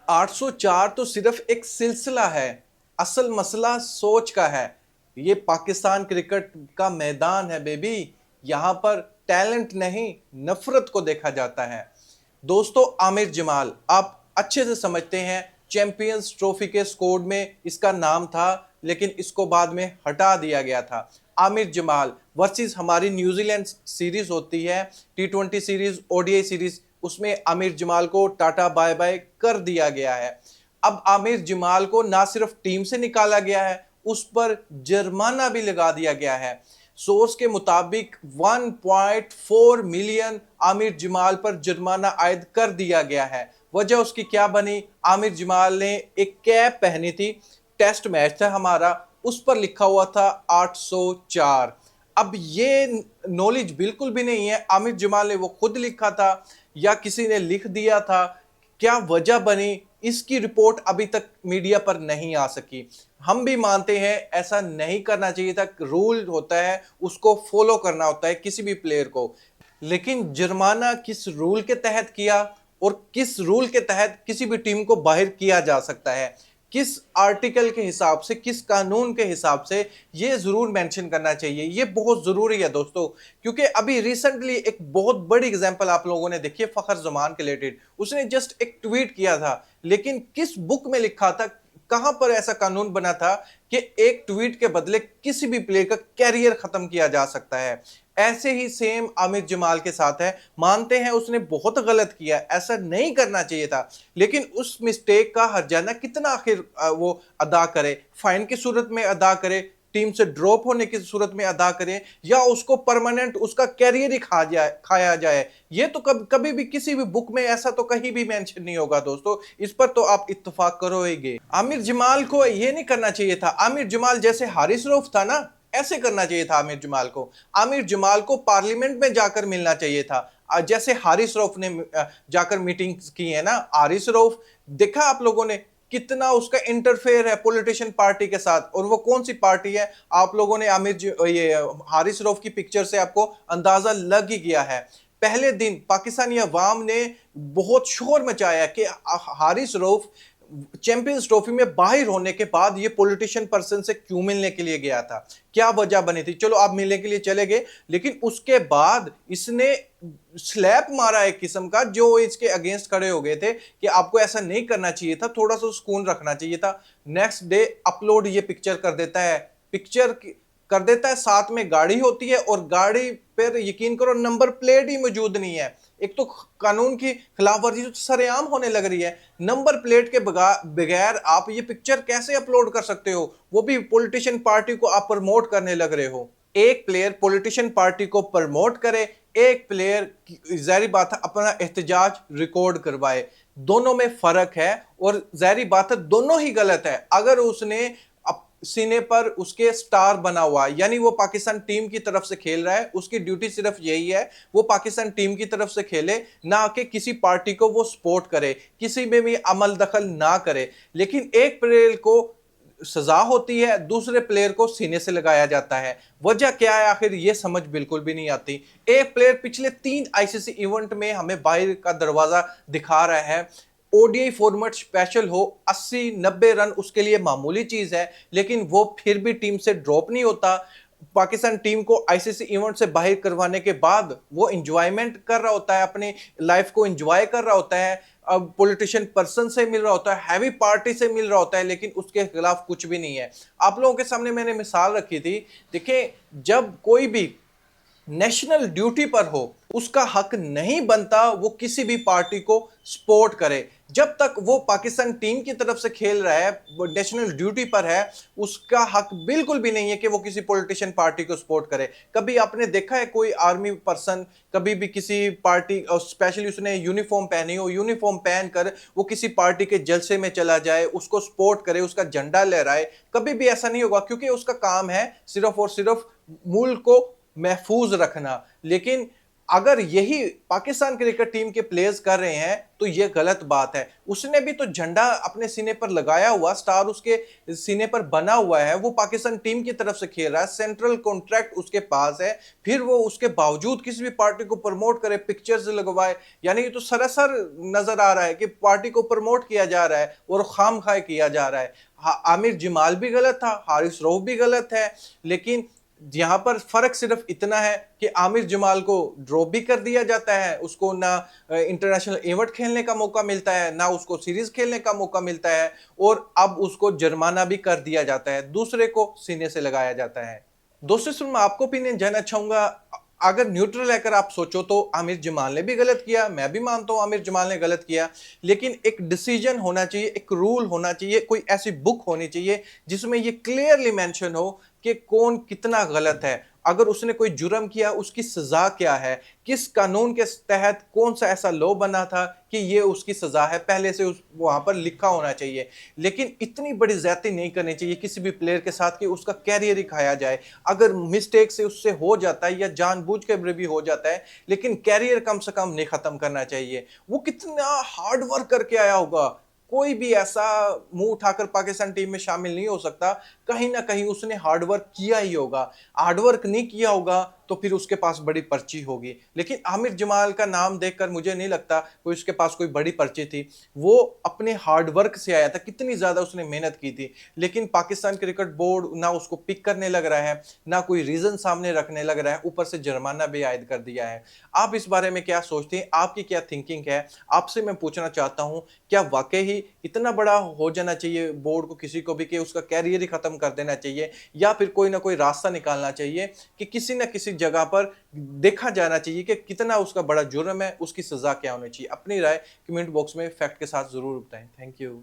804 तो सिर्फ एक सिलसिला है, असल मसला सोच का है। ये पाकिस्तान क्रिकेट का मैदान है बेबी, यहाँ पर टैलेंट नहीं नफरत को देखा जाता है। दोस्तों, आमिर जमाल आप अच्छे से समझते हैं, चैंपियंस ट्रॉफी के स्क्वाड में इसका नाम था, लेकिन इसको बाद में हटा दिया गया था। आमिर जमाल वर्सेस हमारी न्यूजीलैंड सीरीज होती है, T20 सीरीज, ओडीआई सीरीज, उसमें आमिर जमाल को टाटा बाय बाय कर दिया गया है। अब आमिर जमाल को ना सिर्फ टीम से निकाला गया है, उस पर जुर्माना भी लगा दिया गया है। सोर्स के मुताबिक 1.4 मिलियन आमिर जमाल पर जुर्माना आयद कर दिया गया है। वजह उसकी क्या बनी? आमिर जमाल ने एक कैप पहनी थी, टेस्ट मैच था हमारा, उस पर लिखा हुआ था 804। अब ये नॉलेज बिल्कुल भी नहीं है आमिर जमाल ने वो खुद लिखा था या किसी ने लिख दिया था। क्या वजह बनी, इसकी रिपोर्ट अभी तक मीडिया पर नहीं आ सकी। हम भी मानते हैं ऐसा नहीं करना चाहिए था, रूल होता है उसको फॉलो करना होता है किसी भी प्लेयर को। लेकिन जुर्माना किस रूल के तहत किया और किस रूल के तहत किसी भी टीम को बाहर किया जा सकता है, किस आर्टिकल के हिसाब से, किस कानून के हिसाब से, ये जरूर मेंशन करना चाहिए। ये बहुत जरूरी है दोस्तों, क्योंकि अभी रिसेंटली एक बहुत बड़ी एग्जांपल आप लोगों ने देखी है फखर जमान के रिलेटेड। उसने जस्ट एक ट्वीट किया था, लेकिन किस बुक में लिखा था, कहां पर ऐसा कानून बना था कि एक ट्वीट के बदले किसी भी प्लेयर का कैरियर खत्म किया जा सकता है। ऐसे ही सेम आमिर जमाल के साथ है। मानते हैं उसने बहुत गलत किया, ऐसा नहीं करना चाहिए था, लेकिन उस मिस्टेक का हर्जाना कितना आखिर वो अदा करे? फाइन की सूरत में अदा करे, टीम से ड्रॉप होने की सूरत में अदा करें, या उसको परमानेंट उसका कैरियर ही खाया जाए? ये तो कभी भी किसी भी बुक में ऐसा तो कहीं भी मेंशन नहीं होगा दोस्तों। इस पर तो आप इत्तेफाक करोगे। आमिर जमाल को ये नहीं करना चाहिए था। आमिर जमाल जैसे हारिस रऊफ था ना, ऐसे करना चाहिए था आमिर जमाल को। आमिर जमाल को पार्लियामेंट में जाकर मिलना चाहिए था, जैसे हारिस रऊफ ने जाकर मीटिंग की है ना। हारिस रऊफ देखा आप लोगों ने कितना उसका इंटरफेयर है पॉलिटिशियन पार्टी के साथ, और वो कौन सी पार्टी है आप लोगों ने ये हारिस रऊफ की पिक्चर से आपको अंदाजा लग ही गया है। पहले दिन पाकिस्तानी अवाम ने बहुत शोर मचाया कि हारिस रऊफ चैंपियंस ट्रॉफी में बाहर होने के बाद ये पॉलिटिशियन पर्सन से क्यों मिलने के लिए गया था, क्या वजह बनी थी? चलो आप मिलने के लिए चले गए, लेकिन उसके बाद इसने स्लैप मारा एक किस्म का, जो इसके अगेंस्ट खड़े हो गए थे कि आपको ऐसा नहीं करना चाहिए था, थोड़ा सा सुकून रखना चाहिए था। नेक्स्ट डे अपलोड ये पिक्चर कर देता है, साथ में गाड़ी होती है और गाड़ी पर यकीन करो नंबर प्लेट ही मौजूद नहीं है। एक तो कानून की खिलाफ वर्जी तो सरेआम होने लग रही है। नंबर प्लेट के बगैर आप ये पिक्चर कैसे अपलोड कर सकते हो? वो भी पॉलिटिशियन पार्टी को आप प्रमोट करने लग रहे हो। एक प्लेयर पॉलिटिशियन पार्टी को प्रमोट करे, एक प्लेयर जाहिर बात है अपना एहतजाज रिकॉर्ड करवाए। दोनों में फर्क है, और जाहिर बात है दोनों ही गलत है। अगर उसने सीने पर उसके स्टार बना हुआ, यानी वो पाकिस्तान टीम की तरफ से खेल रहा है, उसकी ड्यूटी सिर्फ यही है वो पाकिस्तान टीम की तरफ से खेले, ना कि किसी पार्टी को वो सपोर्ट करे, किसी में भी अमल दखल ना करे। लेकिन एक प्लेयर को सजा होती है, दूसरे प्लेयर को सीने से लगाया जाता है। वजह क्या है आखिर, ये समझ बिल्कुल भी नहीं आती। एक प्लेयर पिछले 3 आईसीसी इवेंट में हमें बाहर का दरवाजा दिखा रहा है। ओडीआई फॉर्मेट स्पेशल हो, 80-90 रन उसके लिए मामूली चीज है, लेकिन वो फिर भी टीम से ड्रॉप नहीं होता। पाकिस्तान टीम को आईसीसी इवेंट से बाहर करवाने के बाद वो एंजॉयमेंट कर रहा होता है, अपनी लाइफ को एंजॉय कर रहा होता है, अब पॉलिटिशियन पर्सन से मिल रहा होता है, हैवी पार्टी से मिल रहा होता है, लेकिन उसके खिलाफ कुछ भी नहीं है। आप लोगों के सामने मैंने मिसाल रखी थी, देखिए जब कोई भी नेशनल ड्यूटी पर हो, उसका हक नहीं बनता वो किसी भी पार्टी को सपोर्ट करे। जब तक वो पाकिस्तान टीम की तरफ से खेल रहा है, वो नेशनल ड्यूटी पर है, उसका हक बिल्कुल भी नहीं है कि वो किसी पॉलिटिशियन पार्टी को सपोर्ट करे। कभी आपने देखा है कोई आर्मी पर्सन कभी भी किसी पार्टी, और स्पेशली उसने यूनिफॉर्म पहनी हो, यूनिफॉर्म पहनकर वो किसी पार्टी के जलसे में चला जाए, उसको सपोर्ट करे, उसका झंडा लहराए? कभी भी ऐसा नहीं होगा, क्योंकि उसका काम है सिर्फ और सिर्फ मुल्क को महफूज रखना। लेकिन अगर यही पाकिस्तान क्रिकेट टीम के प्लेयर्स कर रहे हैं तो ये गलत बात है। उसने भी तो झंडा अपने सीने पर लगाया हुआ, स्टार उसके सीने पर बना हुआ है, वो पाकिस्तान टीम की तरफ से खेल रहा है, सेंट्रल कॉन्ट्रैक्ट उसके पास है, फिर वो उसके बावजूद किसी भी पार्टी को प्रमोट करे, पिक्चर्स लगवाए। यानी ये तो सरासर नजर आ रहा है कि पार्टी को प्रमोट किया जा रहा है और खाम खाए किया जा रहा है। आमिर जमाल भी गलत था, हारिस रऊफ भी गलत है, लेकिन यहाँ पर फर्क सिर्फ इतना है कि आमिर जमाल को ड्रॉप भी कर दिया जाता है, उसको ना इंटरनेशनल इवेंट खेलने का मौका मिलता है, ना उसको सीरीज खेलने का मौका मिलता है, और अब उसको जुर्माना भी कर दिया जाता है, दूसरे को सीने से लगाया जाता है। दोस्तों सुन, मैं आपको ओपिनियन जानना चाहूंगा। अगर न्यूट्रल रहकर आप सोचो तो आमिर जमाल ने भी गलत किया, मैं भी मानता हूं आमिर जमाल ने गलत किया, लेकिन एक डिसीजन होना चाहिए, एक रूल होना चाहिए, कोई ऐसी बुक होनी चाहिए जिसमें ये क्लियरली मेंशन हो कि कौन कितना गलत है। अगर उसने कोई जुर्म किया उसकी सजा क्या है, किस कानून के तहत कौन सा ऐसा लॉ बना था कि ये उसकी सजा है, पहले से उस वहां पर लिखा होना चाहिए। लेकिन इतनी बड़ी ज्यादती नहीं करनी चाहिए किसी भी प्लेयर के साथ कि उसका कैरियर ही खाया जाए। अगर मिस्टेक से उससे हो जाता है या जानबूझ के भी हो जाता है, लेकिन कैरियर कम से कम नहीं खत्म करना चाहिए। वो कितना हार्ड वर्क करके आया होगा, कोई भी ऐसा मुंह उठाकर पाकिस्तान टीम में शामिल नहीं हो सकता, कहीं ना कहीं उसने हार्डवर्क किया ही होगा। हार्डवर्क नहीं किया होगा तो फिर उसके पास बड़ी पर्ची होगी। लेकिन आमिर जमाल का नाम देखकर मुझे नहीं लगता कोई उसके पास कोई बड़ी पर्ची थी। वो अपने हार्डवर्क से आया था, कितनी ज्यादा उसने मेहनत की थी, लेकिन पाकिस्तान क्रिकेट बोर्ड ना उसको पिक करने लग रहा है, ना कोई रीजन सामने रखने लग रहा है, ऊपर से जुर्माना भी आयद कर दिया है। आप इस बारे में क्या सोचते हैं, आपकी क्या थिंकिंग है? आपसे मैं पूछना चाहता हूं, क्या वाकई ही इतना बड़ा हो जाना चाहिए बोर्ड को किसी को भी कि उसका कैरियर ही खत्म कर देना चाहिए, या फिर कोई ना कोई रास्ता निकालना चाहिए कि किसी ना किसी जगह पर देखा जाना चाहिए कि कितना उसका बड़ा जुर्म है, उसकी सजा क्या होनी चाहिए? अपनी राय कमेंट बॉक्स में फैक्ट के साथ जरूर बताएं। Thank you.